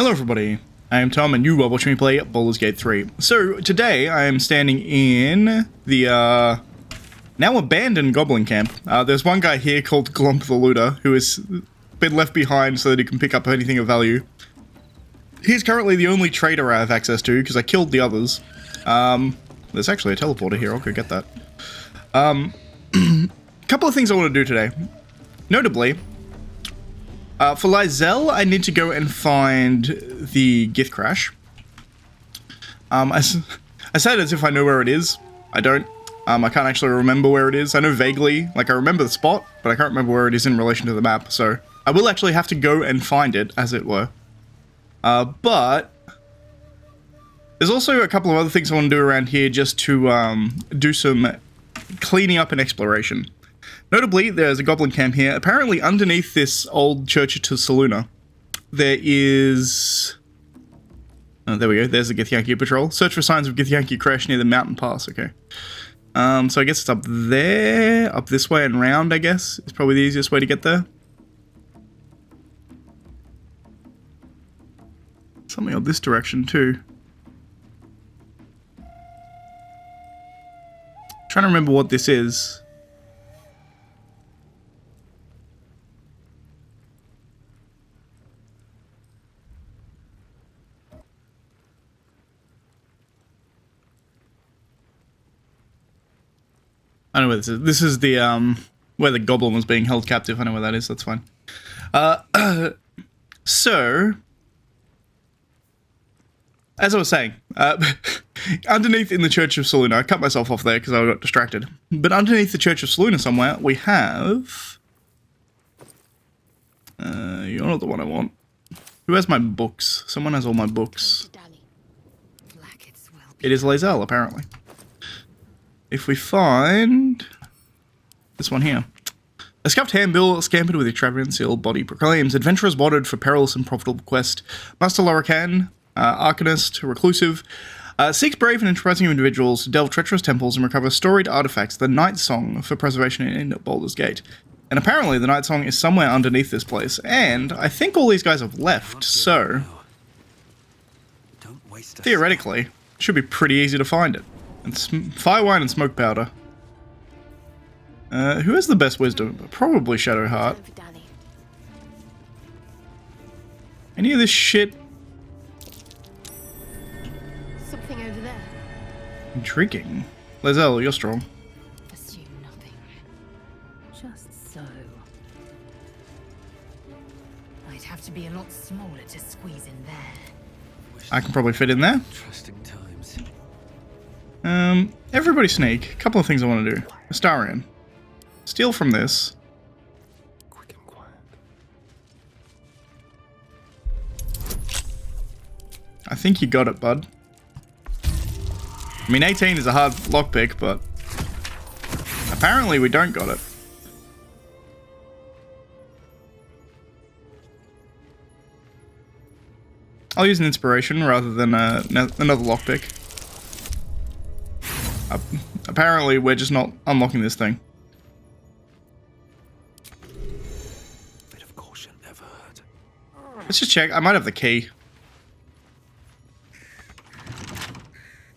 Hello everybody, I am Tom and you are watching me play Baldur's Gate 3. So today I am standing in the now abandoned Goblin camp. There's one guy here called Glomp the Looter who has been left behind so that he can pick up anything of value. He's currently the only trader I have access to because I killed the others. There's actually a teleporter here, I'll go get that. Couple of things I want to do today. Notably, for lae'zel, I need to go and find the Gith Crash. I said it as if I know where it is. I don't. I can't actually remember where it is. I know vaguely, like I remember the spot, but I can't remember where it is in relation to the map, so I will actually have to go and find it, as it were. But there's also a couple of other things I want to do around here just to do some cleaning up and exploration. Notably, there's a goblin camp here. Apparently, underneath this old church of Saluna, there is... Oh, there we go. There's the Githyanki patrol. Search for signs of Githyanki crash near the mountain pass. Okay. So I guess it's up there, up this way and round, I guess. It's probably the easiest way to get there. Something up this direction, too. Trying to remember what this is. I know where this is. This is the, where the goblin was being held captive. I know where that is. That's fine. So, as I was saying, underneath in the Church of Saluna, I cut myself off there because I got distracted. But underneath the Church of Saluna somewhere, we have... you're not the one I want. Who has my books? Someone has all my books. It is lae'zel, apparently. If we find this one here. A scuffed handbill scampered with a trapper sealed body proclaims, adventurers wanted for perilous and profitable quest. Master Lorican, Arcanist, Reclusive, seeks brave and enterprising individuals to delve treacherous temples and recover storied artifacts, the Night Song for preservation in Baldur's Gate. And apparently the Night Song is somewhere underneath this place, and I think all these guys have left, so theoretically, it should be pretty easy to find it. And fire wine and smoke powder. Who has the best wisdom? Probably Shadowheart. Any of this shit? Something over there. Intriguing. lae'zel, you're strong. Assume nothing. Just so. I'd have to be a lot smaller to squeeze in there. I can probably fit in there. Interesting times. Everybody sneak. A couple of things I want to do. Astarion. Steal from this. Quick and quiet. I think you got it, bud. I mean, 18 is a hard lockpick, but apparently we don't got it. I'll use an inspiration rather than another lockpick. Apparently, we're just not unlocking this thing. Bit of caution never hurt. Let's just check. I might have the key.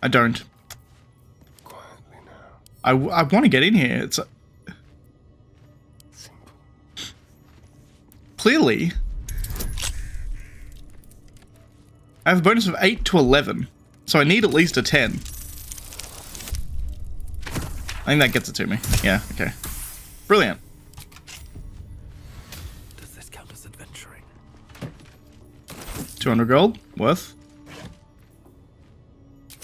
I don't. Quietly now. I want to get in here. It's Simple. clearly. I have a bonus of 8 to 11, so I need at least a 10. I think that gets it to me. Yeah, okay. Brilliant. Does this count as adventuring? 200 gold. Worth.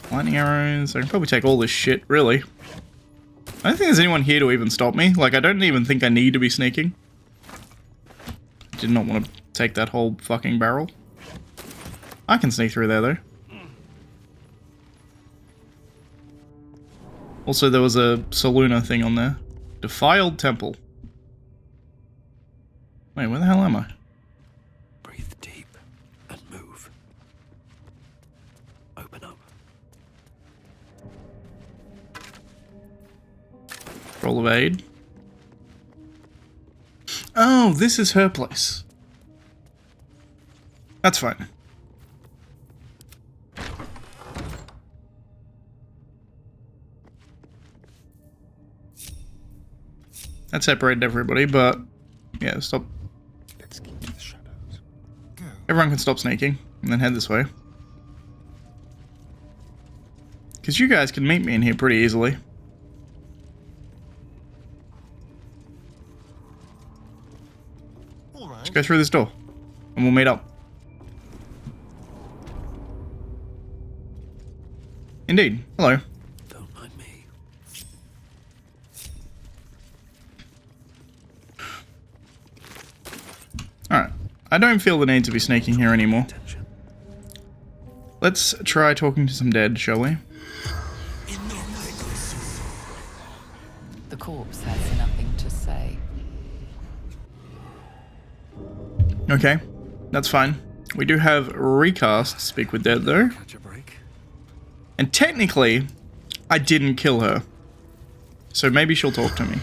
Lightning arrows. I can probably take all this shit, really. I don't think there's anyone here to even stop me. Like, I don't even think I need to be sneaking. Did not want to take that whole fucking barrel. I can sneak through there, though. Also, there was a Saluna thing on there. Defiled Temple. Wait, where the hell am I? Breathe deep and move. Open up. Roll of aid. Oh, this is her place. That's fine. That separated everybody, but yeah, stop. Let's keep to the shadows. Go. Everyone can stop sneaking and then head this way. Because you guys can meet me in here pretty easily. All right. Let's go through this door and we'll meet up. Indeed. Hello. Don't mind me. Alright. I don't feel the need to be sneaking here anymore. Attention. Let's try talking to some dead, shall we? The corpse has nothing to say. Okay. That's fine. We do have recast Speak with Dead though. Catch a break. And technically, I didn't kill her. So maybe she'll talk to me.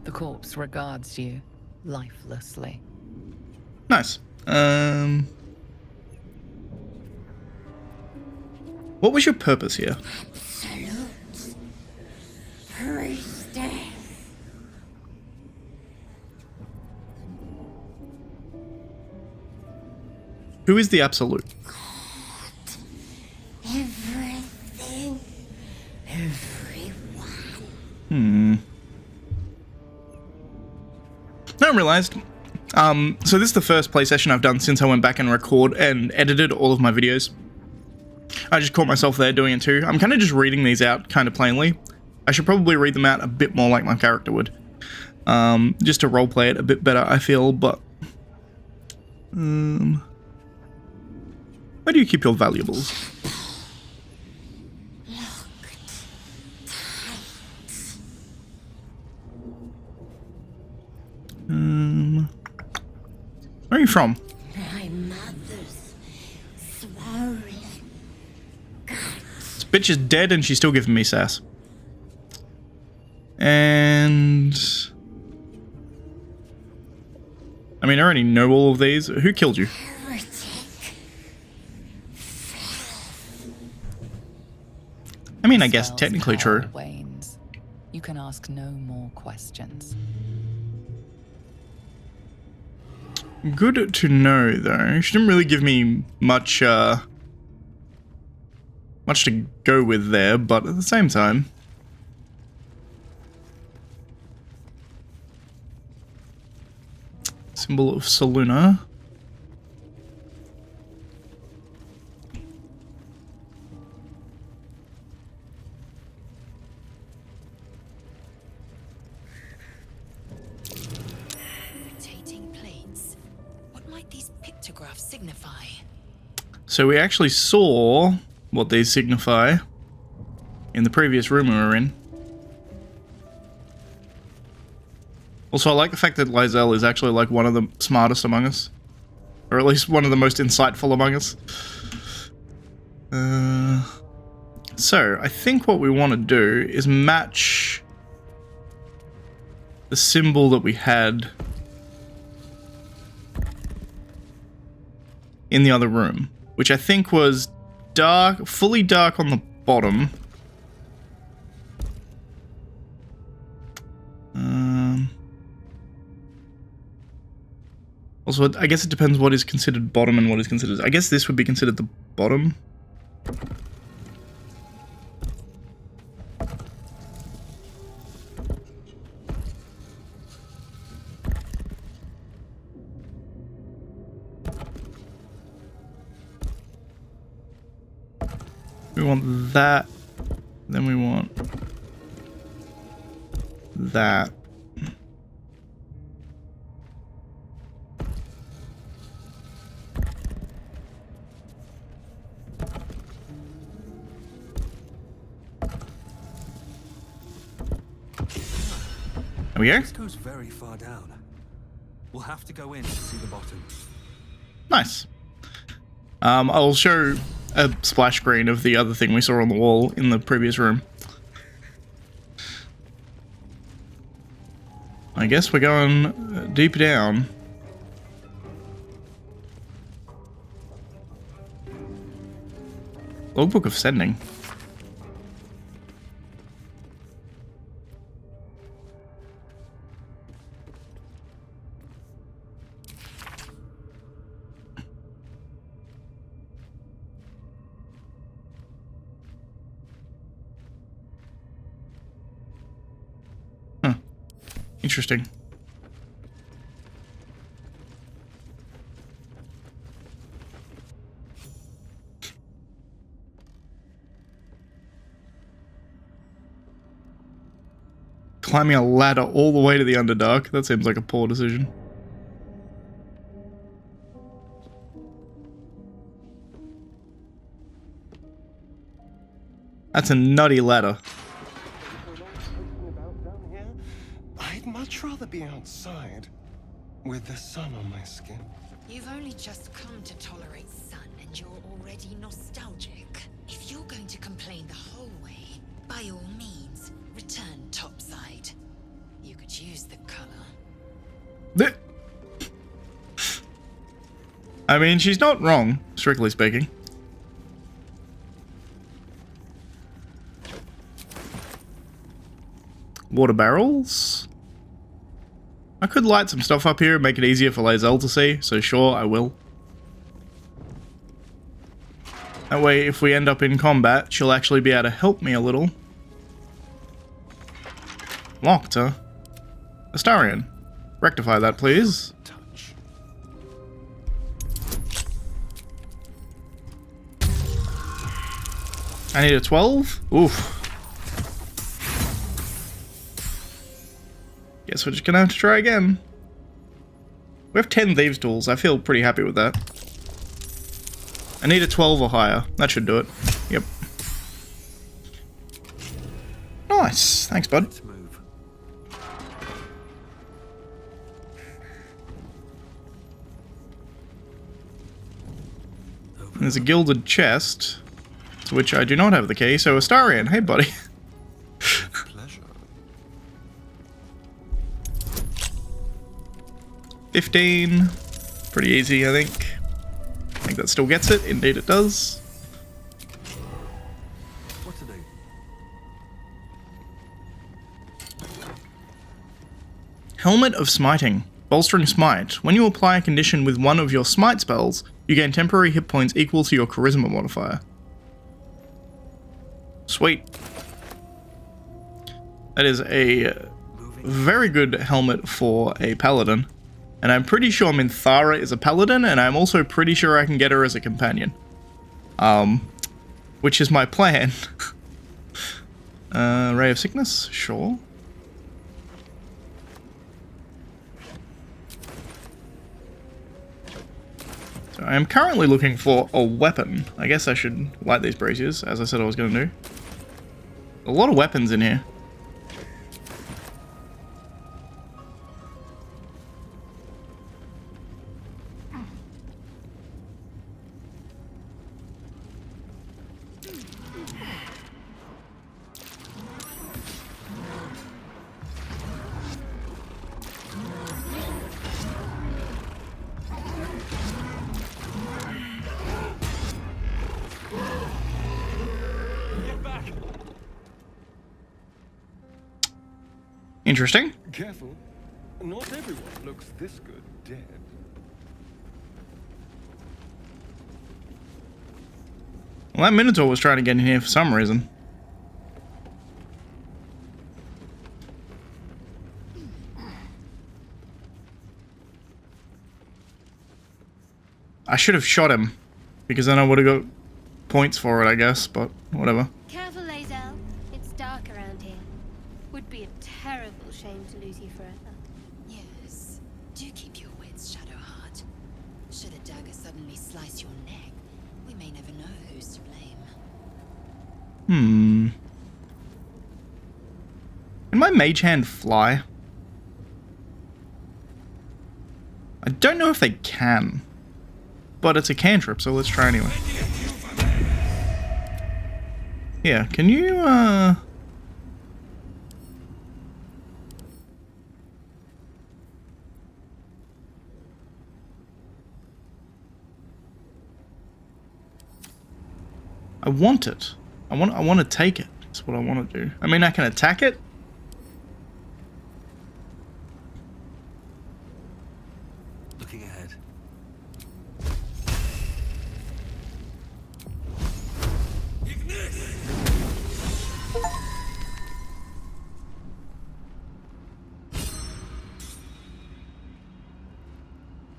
The corpse regards you lifelessly. Nice. What was your purpose here? Who is the absolute? Everything. Everyone. I realized. So this is the first play session I've done since I went back and edited all of my videos. I just caught myself there doing it too. I'm kind of just reading these out kind of plainly. I should probably read them out a bit more like my character would. Just to roleplay it a bit better, I feel, but... where do you keep your valuables? Where are you from? My mother's swollen. This bitch is dead and she's still giving me sass. And... I mean, I already know all of these. Who killed you? Heretic. I mean, I guess Spell's technically power true. wanes. You can ask no more questions. Good to know, though. She didn't really give me much, much to go with there, but at the same time... Symbol of Saluna. Rotating plates. What might these pictographs signify? So we actually saw what these signify in the previous room we were in. Also, I like the fact that lae'zel is actually like one of the smartest among us. Or at least one of the most insightful among us. So, I think what we want to do is match the symbol that we had in the other room, which I think was dark, fully dark on the bottom. Also, I guess it depends what is considered bottom and what is considered... I guess this would be considered the bottom. We want that. Then we want that. There we go. This goes very far down. We'll have to go in to see the bottom. Nice. I'll show a splash screen of the other thing we saw on the wall in the previous room. I guess we're going deep down. Logbook of sending. Huh. Interesting. Climbing a ladder all the way to the Underdark. That seems like a poor decision. That's a nutty ladder. I'd much rather be outside with the sun on my skin. You've only just come to tolerate sun and you're already nostalgic. If you're going to complain the whole way, by all means, return topside. You could use the color. I mean, she's not wrong, strictly speaking. Water barrels. I could light some stuff up here and make it easier for lae'zel to see, so sure, I will. That way, if we end up in combat, she'll actually be able to help me a little. Locked, huh? Astarion. Rectify that, please. Touch. I need a 12? Oof. Guess we're just gonna have to try again. We have 10 Thieves' Tools. I feel pretty happy with that. I need a 12 or higher. That should do it. Yep. Nice. Thanks, bud. Let's move. There's a gilded chest, to which I do not have the key, so Astarion, hey buddy. Pleasure. 15. Pretty easy, I think. I think that still gets it. Indeed it does. What to do? Helmet of Smiting. Bolstering Smite. When you apply a condition with one of your Smite spells, you gain temporary hit points equal to your Charisma modifier. Sweet. That is a very good helmet for a paladin. And I'm pretty sure Minthara is a paladin, and I'm also pretty sure I can get her as a companion. Which is my plan. Ray of Sickness? Sure. So I am currently looking for a weapon. I guess I should light these braziers, as I said I was going to do. A lot of weapons in here. Interesting. Careful. Not everyone looks this good dead. Well, that Minotaur was trying to get in here for some reason. I should have shot him, because then I would have got points for it, I guess, but whatever. Careful, lae'zel. It's dark around here. Would be a terrible shame to lose you forever. Yes. Do keep your wits, Shadowheart. Should a dagger suddenly slice your neck, we may never know who's to blame. Can my mage hand fly? I don't know if they can. But it's a cantrip, so let's try anyway. Yeah, can you, I want it. I want to take it. That's what I want to do. I mean, I can attack it. Looking ahead.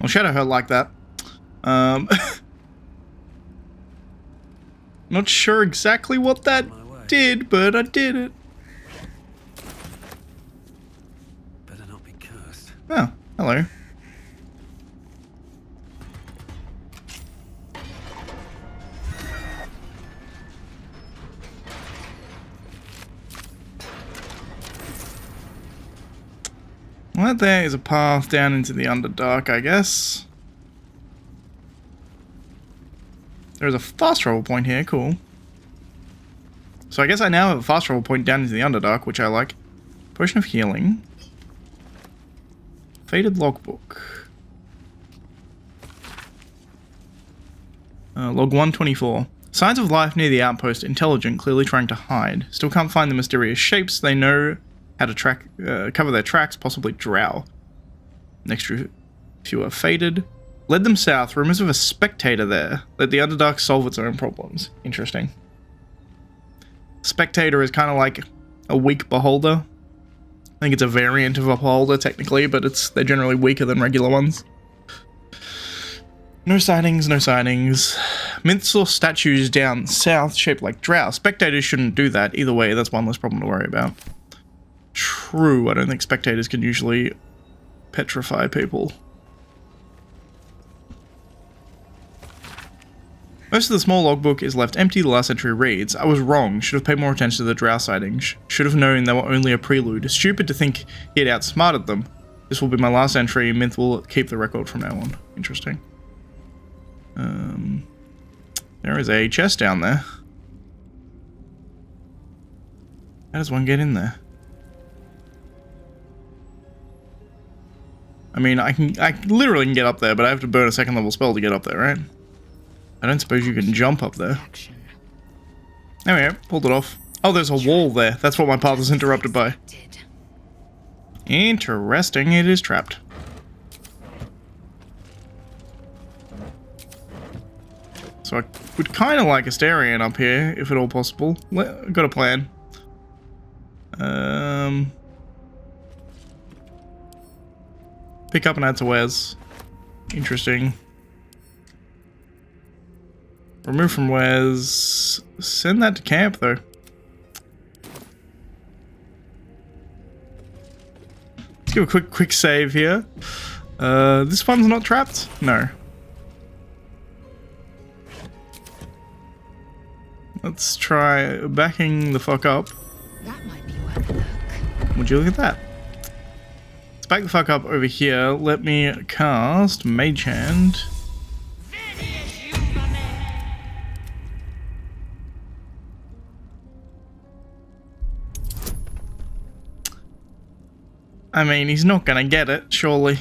Well, shadow her like that. Not sure exactly what that did, but I did it. Better not be cursed. Oh, hello. Well, there is a path down into the Underdark, I guess. There's a fast travel point here, cool. So I guess I now have a fast travel point down into the Underdark, which I like. Potion of Healing. Faded Logbook. Log 124. Signs of life near the outpost, intelligent, clearly trying to hide. Still can't find the mysterious shapes. They know how to cover their tracks, possibly drow. Next few are faded. Led them south. Rumors of a spectator there. Let the Underdark solve its own problems. Interesting. Spectator is kind of like a weak beholder. I think it's a variant of a beholder technically, but they're generally weaker than regular ones. No sightings, no sightings. Myths or statues down south shaped like drow. Spectators shouldn't do that. Either way, that's one less problem to worry about. True, I don't think spectators can usually petrify people. Most of the small logbook is left empty. The last entry reads, I was wrong, should have paid more attention to the drow sightings. Should have known they were only a prelude. Stupid to think he had outsmarted them. This will be my last entry. Myth will keep the record from now on. Interesting. There is a chest down there. How does one get in there? I mean, I literally can get up there, but I have to burn a second level spell to get up there, right? I don't suppose you can jump up there. There we go, pulled it off. Oh, there's a wall there. That's what my path is interrupted by. Interesting, it is trapped. So I would kind of like a Astarion up here, if at all possible. Got a plan. Pick up and add to Wes. Interesting. Remove from Wes. Send that to camp, though. Let's give a quick save here. This one's not trapped? No. Let's try backing the fuck up. That might be worth a look. Would you look at that? Let's back the fuck up over here. Let me cast Mage Hand. I mean, he's not gonna get it, surely.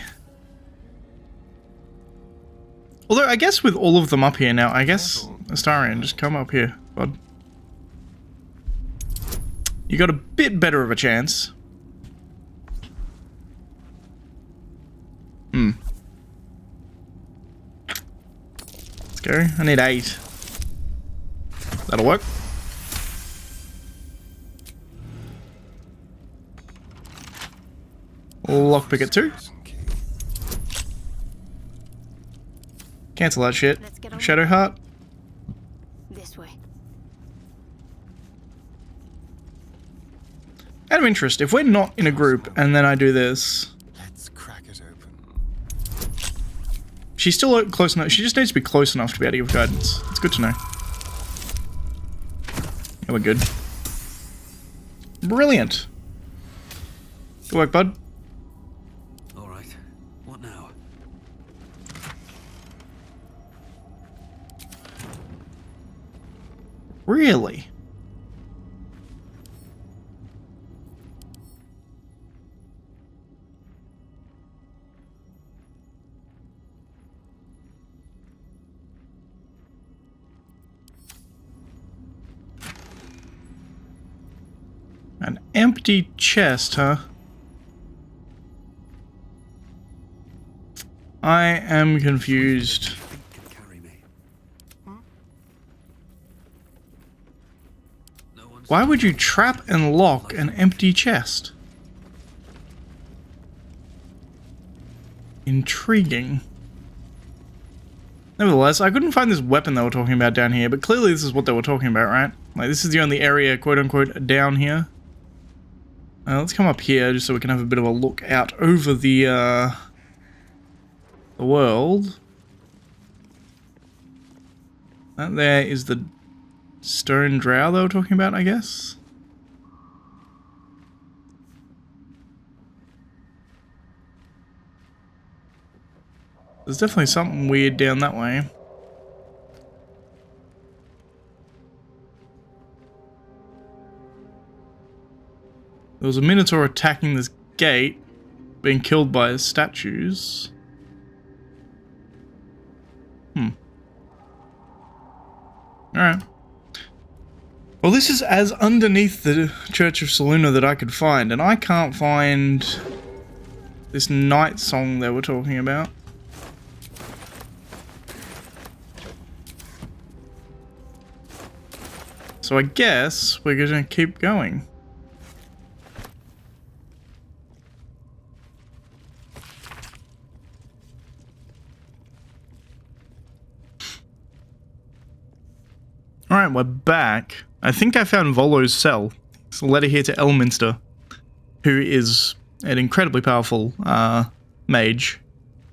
Although, I guess with all of them up here now, I guess Astarion, just come up here, bud. You got a bit better of a chance. Let's go. I need 8. That'll work. Lockpick it too. Cancel that shit. Shadow Heart. This way. Out of interest, if we're not in a group and then I do this, Let's crack it open. she's still close enough. She just needs to be close enough to be able to give guidance. It's good to know. Yeah, we're good. Brilliant. Good work, bud. All right. What now? Really? empty chest, huh? I am confused. Can carry me. No one's Why would you trap and lock an empty chest? Intriguing. Nevertheless, I couldn't find this weapon they were talking about down here, but clearly this is what they were talking about, right? Like, this is the only area, quote-unquote, down here. Let's come up here just so we can have a bit of a look out over the world. That there is the stone drow they were talking about, I guess. There's definitely something weird down that way. There was a minotaur attacking this gate, being killed by his statues. Alright. Well, this is as underneath the Church of Saluna that I could find, and I can't find this night song they were talking about. So I guess we're going to keep going. Alright, we're back. I think I found Volo's cell. It's a letter here to Elminster, who is an incredibly powerful mage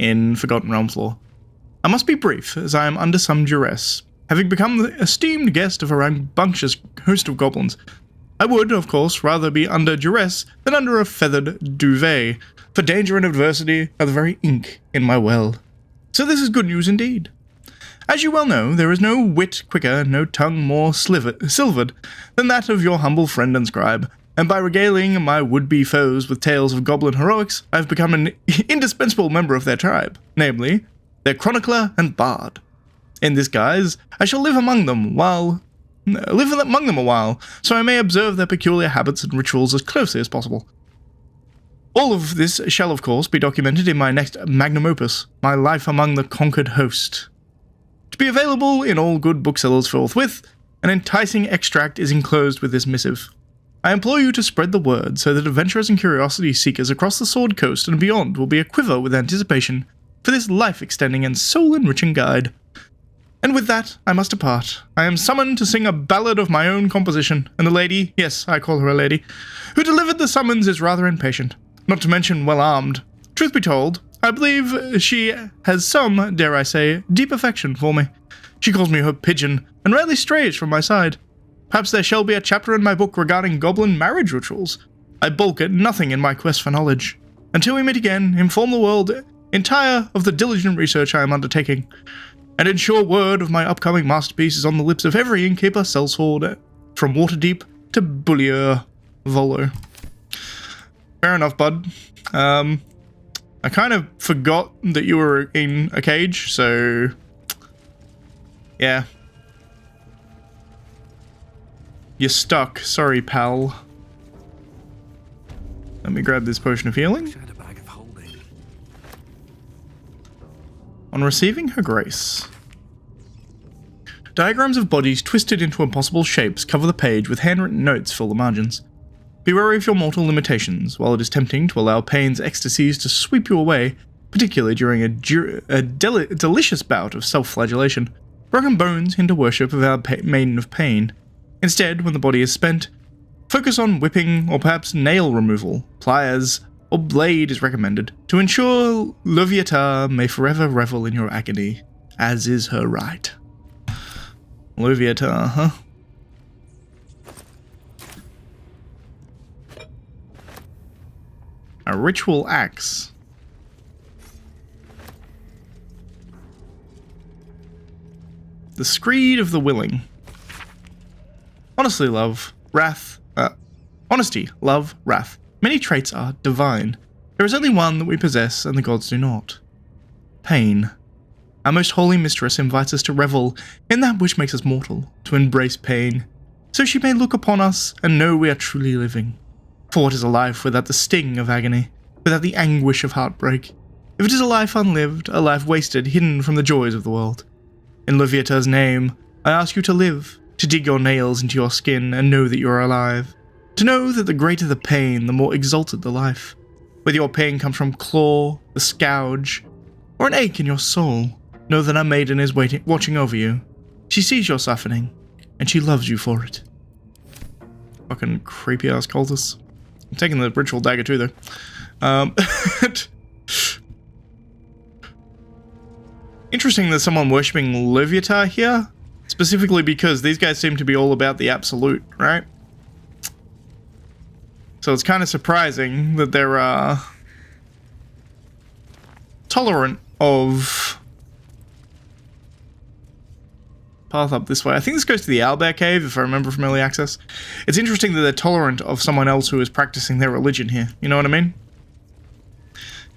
in Forgotten Realms lore. I must be brief, as I am under some duress. Having become the esteemed guest of a rambunctious host of goblins, I would, of course, rather be under duress than under a feathered duvet, for danger and adversity are the very ink in my well. So this is good news indeed. As you well know, there is no wit quicker, no tongue more silvered than that of your humble friend and scribe, and by regaling my would-be foes with tales of goblin heroics, I have become an indispensable member of their tribe, namely, their chronicler and bard. In this guise, I shall live among them a while, so I may observe their peculiar habits and rituals as closely as possible. All of this shall, of course, be documented in my next magnum opus, My Life Among the Conquered Host. To be available in all good booksellers forthwith, an enticing extract is enclosed with this missive. I implore you to spread the word so that adventurers and curiosity seekers across the Sword Coast and beyond will be aquiver with anticipation for this life-extending and soul-enriching guide. And with that, I must depart. I am summoned to sing a ballad of my own composition, and the lady, yes, I call her a lady, who delivered the summons is rather impatient, not to mention well-armed. Truth be told, I believe she has some, dare I say, deep affection for me. She calls me her pigeon, and rarely strays from my side. Perhaps there shall be a chapter in my book regarding goblin marriage rituals. I balk at nothing in my quest for knowledge. Until we meet again, inform the world entire of the diligent research I am undertaking, and ensure word of my upcoming masterpiece is on the lips of every innkeeper sellsword, from Waterdeep to Bullier Volo. Fair enough, bud. I kind of forgot that you were in a cage, so yeah. You're stuck. Sorry, pal. Let me grab this potion of healing. Shared a bag of holding. On receiving her grace. Diagrams of bodies twisted into impossible shapes cover the page with handwritten notes fill the margins. Be wary of your mortal limitations. While it is tempting to allow pain's ecstasies to sweep you away, particularly during a delicious bout of self-flagellation, broken bones hinder worship of our maiden of pain. Instead, when the body is spent, focus on whipping or perhaps nail removal. Pliers or blade is recommended to ensure Loviatar may forever revel in your agony, as is her right. Loviatar, huh? A ritual axe. The Screed of the Willing. Honesty, love, wrath. Many traits are divine. There is only one that we possess, and the gods do not. Pain. Our most holy mistress invites us to revel in that which makes us mortal, to embrace pain, so she may look upon us and know we are truly living. For what is a life without the sting of agony, without the anguish of heartbreak? If it is a life unlived, a life wasted, hidden from the joys of the world. In Leviatha's name, I ask you to live, to dig your nails into your skin and know that you are alive. To know that the greater the pain, the more exalted the life. Whether your pain comes from claw, the scourge, or an ache in your soul, know that a maiden is watching over you. She sees your suffering, and she loves you for it. Fucking creepy ass cultists. I'm taking the ritual dagger too, though. Interesting that someone worshipping Leviathan here, specifically because these guys seem to be all about the absolute, right? So it's kind of surprising that they're tolerant of path up this way. I think this goes to the Owlbear Cave, if I remember from early access. It's interesting that they're tolerant of someone else who is practicing their religion here. You know what I mean?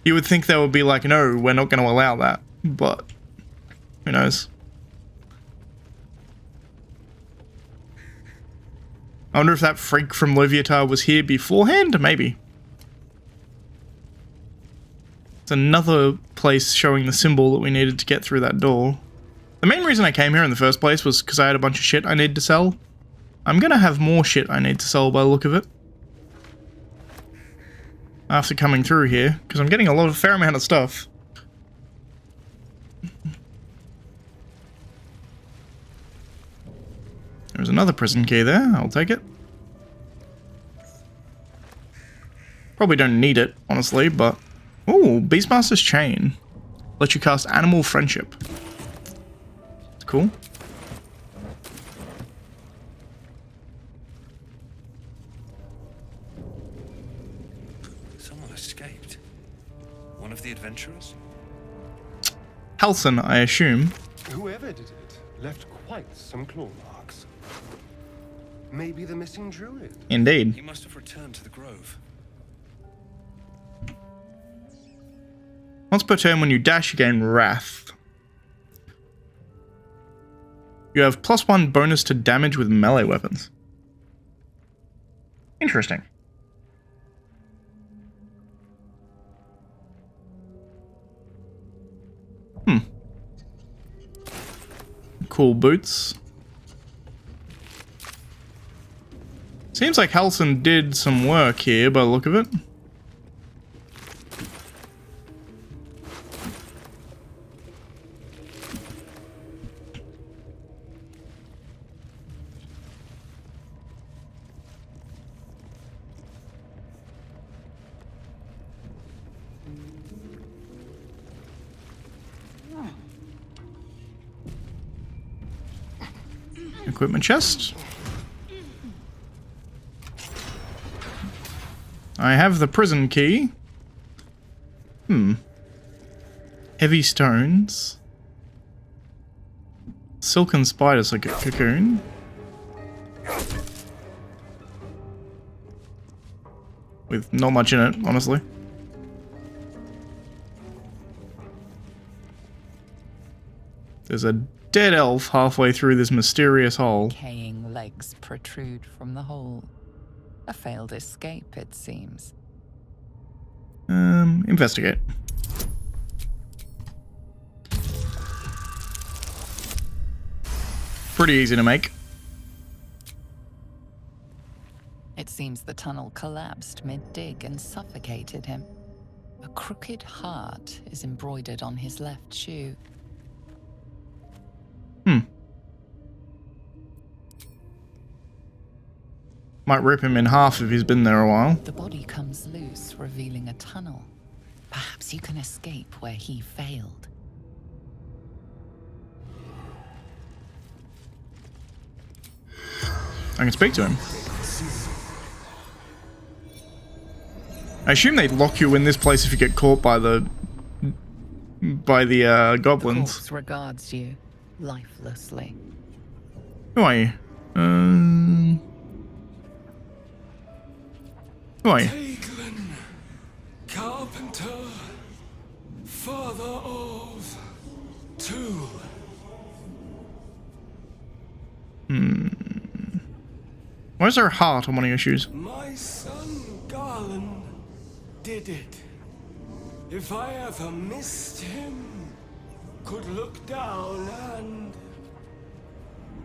You would think they would be like, no, we're not going to allow that. But who knows? I wonder if that freak from Leviathan was here beforehand? Maybe. It's another place showing the symbol that we needed to get through that door. The main reason I came here in the first place was because I had a bunch of shit I need to sell. I'm gonna have more shit I need to sell by the look of it. After coming through here, because I'm getting a fair amount of stuff. There's another prison key there, I'll take it. Probably don't need it, honestly, but... Ooh, Beastmaster's Chain. Let you cast Animal Friendship. Cool. Someone escaped. One of the adventurers? Halcyon, I assume. Whoever did it left quite some claw marks. Maybe the missing druid. Indeed. He must have returned to the grove. Once per turn, when you dash, you gain Wrath. You have +1 bonus to damage with melee weapons. Interesting. Cool boots. Seems like Halcyon did some work here by the look of it. Equipment chest. I have the prison key. Heavy stones. Silken spiders like a cocoon. With not much in it, honestly. There's a dead elf halfway through this mysterious hole. Decaying legs protrude from the hole. A failed escape, it seems. Investigate. Pretty easy to make. It seems the tunnel collapsed mid-dig and suffocated him. A crooked heart is embroidered on his left shoe. Might rip him in half if he's been there a while. The body comes loose, revealing a tunnel. Perhaps you can escape where he failed. I can speak to him. I assume they lock you in this place if you get caught by the The goblins. corpse regards you lifelessly. Who are you? Who are you? Goblin, carpenter, father of two. Why is there a heart on one of your shoes? My son did it. If I ever missed him, could look down and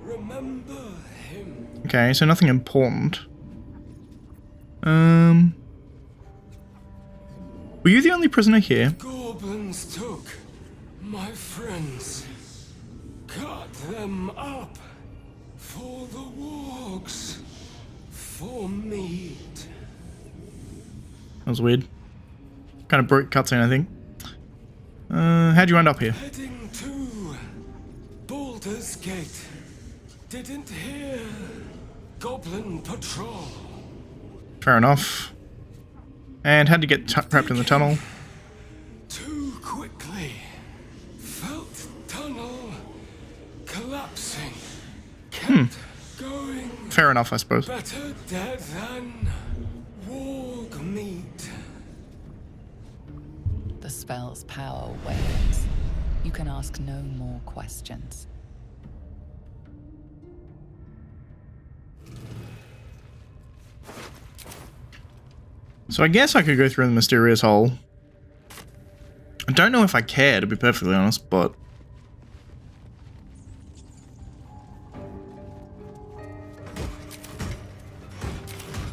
remember him. Okay, so nothing important. Were you the only prisoner here? Goblins took my friends, cut them up for the wargs, for meat. That was weird. Kind of broke cutscene, I think. How'd you end up here? Heading to Baldur's Gate. Didn't hear Goblin patrol. Fair enough. And how'd you get trapped in the tunnel? Too quickly. Felt tunnel collapsing. Kept going. Fair enough, I suppose. Better dead than warg meat. The spell's power wanes. You can ask no more questions. So I guess I could go through the mysterious hole. I don't know if I care, to be perfectly honest, but...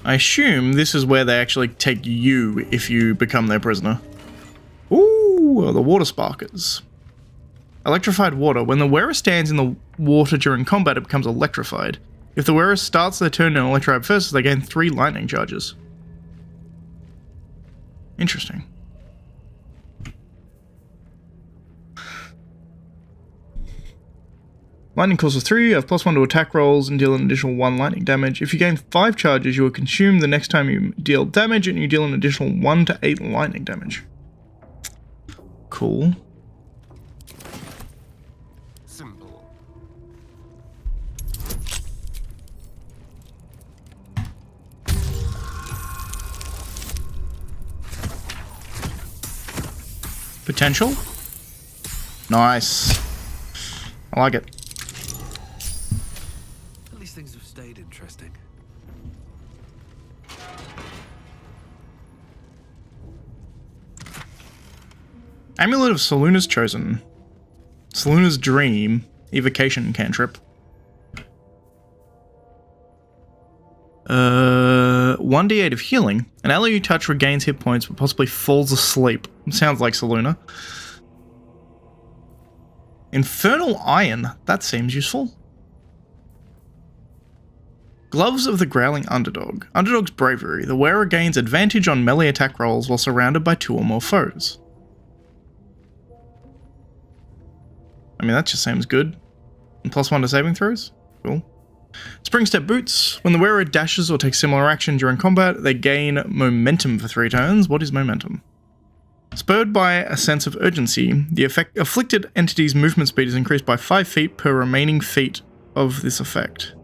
I assume this is where they actually take you if you become their prisoner. Ooh, the water sparkers. Electrified water. When the wearer stands in the water during combat, it becomes electrified. If the wearer starts their turn in electrified first, they gain 3 lightning charges. Interesting. Lightning causes 3, you have +1 to attack rolls and deal an additional 1 lightning damage. If you gain 5 charges, you will consume the next time you deal damage, and you deal an additional 1 to 8 lightning damage. Cool. Simple. Potential? Nice. I like it. At least things have stayed interesting. Amulet of Selûne's Chosen. Selûne's Dream. Evocation cantrip. 1d8 of healing. An ally you touch regains hit points but possibly falls asleep. Sounds like Selûne. Infernal Iron. That seems useful. Gloves of the Growling Underdog. Underdog's Bravery. The wearer gains advantage on melee attack rolls while surrounded by 2 or more foes. I mean, that just seems good. And +1 to saving throws? Cool. Spring Step Boots. When the wearer dashes or takes similar action during combat, they gain momentum for 3 turns. What is momentum? Spurred by a sense of urgency, the afflicted entity's movement speed is increased by 5 feet per remaining feet of this effect.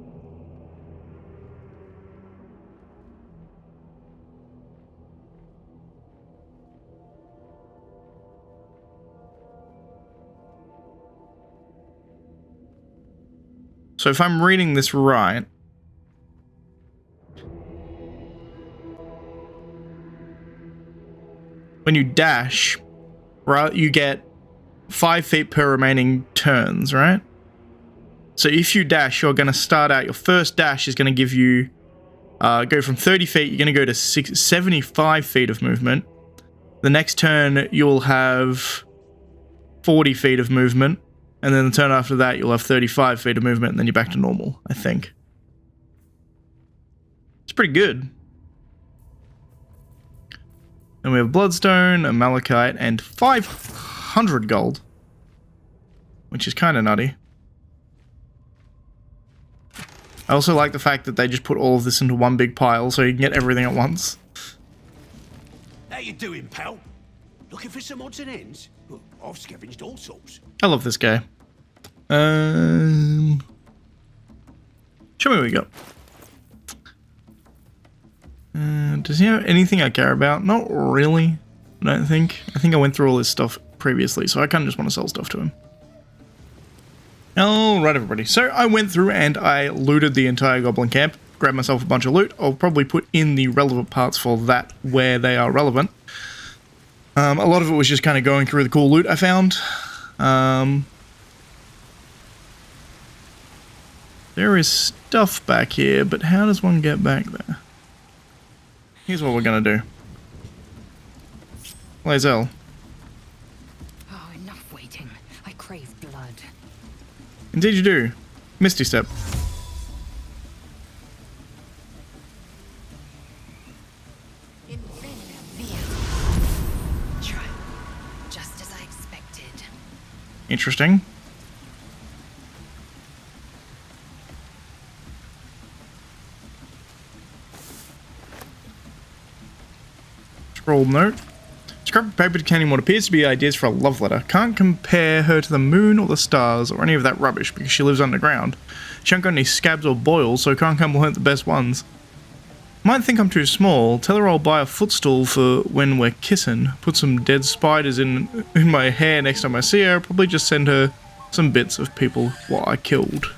So if I'm reading this right, when you dash, right, you get 5 feet per remaining turns, right? So if you dash, you're going to start out, your first dash is going to give you, go from 30 feet, you're going to go to 75 feet of movement. The next turn, you'll have 40 feet of movement. And then the turn after that, you'll have 35 feet of movement, and then you're back to normal, I think. It's pretty good. Then we have Bloodstone, a Malachite, and 500 gold. Which is kind of nutty. I also like the fact that they just put all of this into one big pile, so you can get everything at once. How you doing, pal? Looking for some odds and ends? Look, I've scavenged all sorts. I love this guy. Show me what we got. Does he have anything I care about? Not really, I don't think. I think I went through all this stuff previously, so I kind of just want to sell stuff to him. Alright everybody, so I went through and I looted the entire Goblin camp. grab myself a bunch of loot. I'll probably put in the relevant parts for that where they are relevant. A lot of it was just kind of going through the cool loot I found. There is stuff back here, but how does one get back there? Here's what we're gonna do. lae'zel. Oh, enough waiting. I crave blood. Indeed you do. Misty Step. Just as I expected. Interesting. Scroll note. Scrap of paper containing what appears to be ideas for a love letter. Can't compare her to the moon or the stars or any of that rubbish because she lives underground. She ain't got any scabs or boils, so can't compliment the best ones. Might think I'm too small. Tell her I'll buy a footstool for when we're kissing. Put some dead spiders in my hair next time I see her. Probably just send her some bits of people what I killed.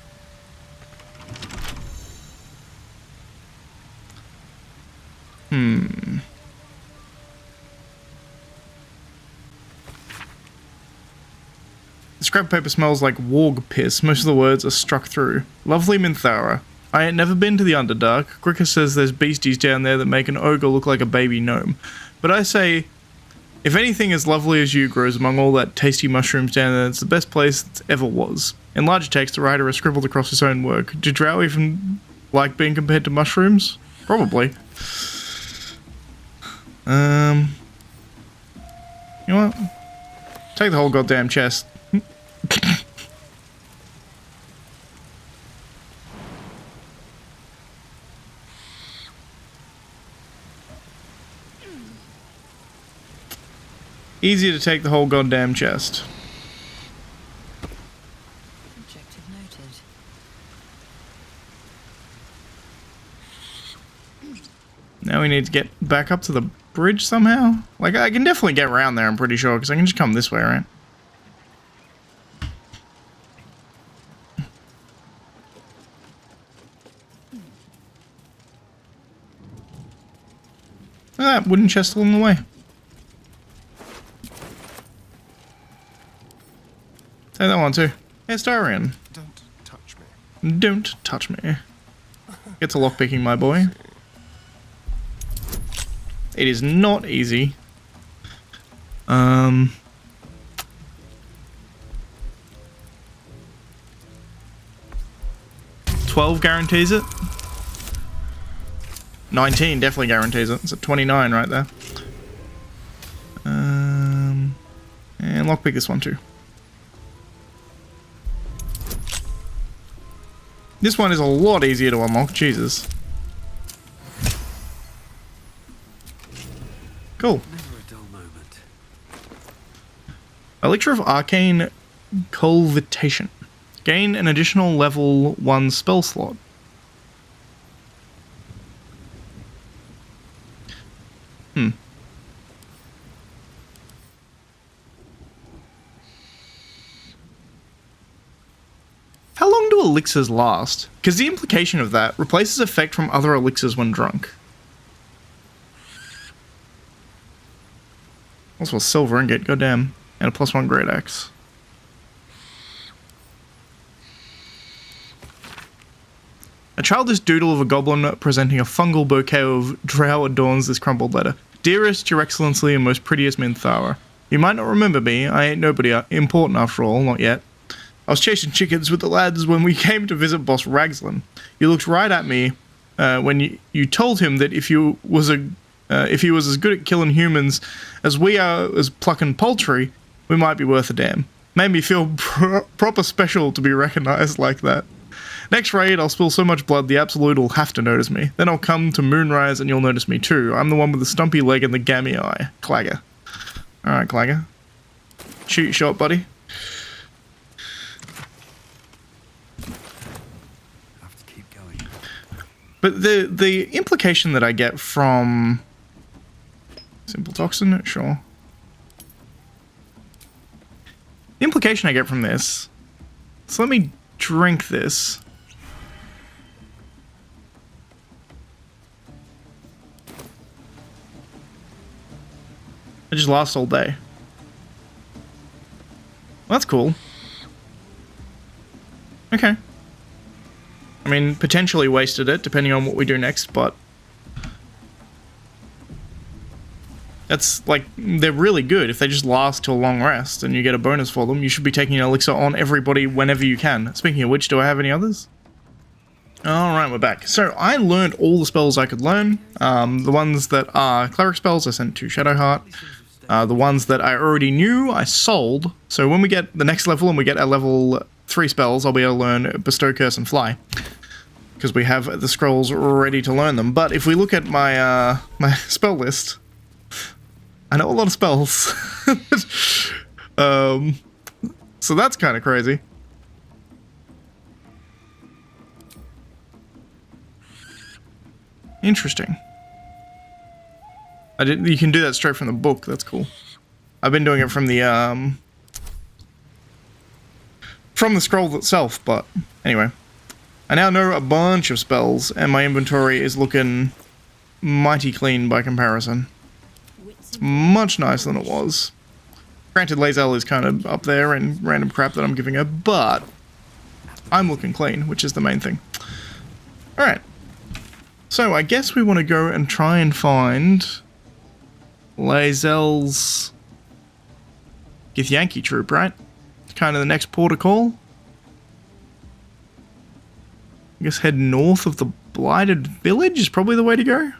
The scrap paper smells like warg piss. Most of the words are struck through. Lovely Minthara. I ain't never been to the Underdark. Gricker says there's beasties down there that make an ogre look like a baby gnome. But I say, if anything as lovely as you grows among all that tasty mushrooms down there, it's the best place that ever was. In large text, the writer has scribbled across his own work. Do drow even like being compared to mushrooms? Probably. You know what? Take the whole goddamn chest. Easy to take the whole goddamn chest. Objective noted. Now we need to get back up to the bridge somehow. Like, I can definitely get around there, I'm pretty sure, because I can just come this way, right? Look at that wooden chest along the way. Take that one too. Hey, Starian. Don't touch me. Don't touch me. Get to lockpicking, my boy. It is not easy. 12 guarantees it. 19 definitely guarantees it. It's at 29 right there. And lockpick this one too. This one is a lot easier to unlock, Jesus. Cool. Never a dull moment. Elixir of Arcane Culvitation. Gain an additional level 1 spell slot. How long do elixirs last? Because the implication of that replaces effect from other elixirs when drunk. Also a silver ingot, goddamn. And a +1 great axe. A childish doodle of a goblin presenting a fungal bouquet of drow adorns this crumpled letter. Dearest, your excellency, and most prettiest Minthara. You might not remember me, I ain't nobody important after all, not yet. I was chasing chickens with the lads when we came to visit Boss Ragslin. You looked right at me when you told him that if he was as good at killing humans as we are as plucking poultry, we might be worth a damn. Made me feel proper special to be recognised like that. Next raid, I'll spill so much blood the Absolute will have to notice me. Then I'll come to Moonrise and you'll notice me too. I'm the one with the stumpy leg and the gammy eye. Clagger. Alright, Clagger. Shoot your shot, buddy. But the implication that I get from simple toxin, sure. The implication I get from this. So let me drink this. It just lasts all day. Well, that's cool. Okay. I mean, potentially wasted it, depending on what we do next, but... That's, like, they're really good. If they just last till long rest and you get a bonus for them, you should be taking an elixir on everybody whenever you can. Speaking of which, do I have any others? Alright, we're back. So, I learned all the spells I could learn. The ones that are cleric spells, I sent to Shadowheart. The ones that I already knew, I sold. So when we get the next level and we get our level 3 spells, I'll be able to learn Bestow, Curse, and Fly. Because we have the scrolls ready to learn them. But if we look at my my spell list... I know a lot of spells. So that's kind of crazy. Interesting. You can do that straight from the book. That's cool. I've been doing it from the scroll itself, but anyway. I now know a bunch of spells, and my inventory is looking mighty clean by comparison. It's much nicer than it was. Granted, lae'zel is kind of up there in random crap that I'm giving her, but I'm looking clean, which is the main thing. Alright. So, I guess we want to go and try and find lae'zel's Githyanki troop, right? Kind of the next port of call. I guess head north of the Blighted Village is probably the way to go.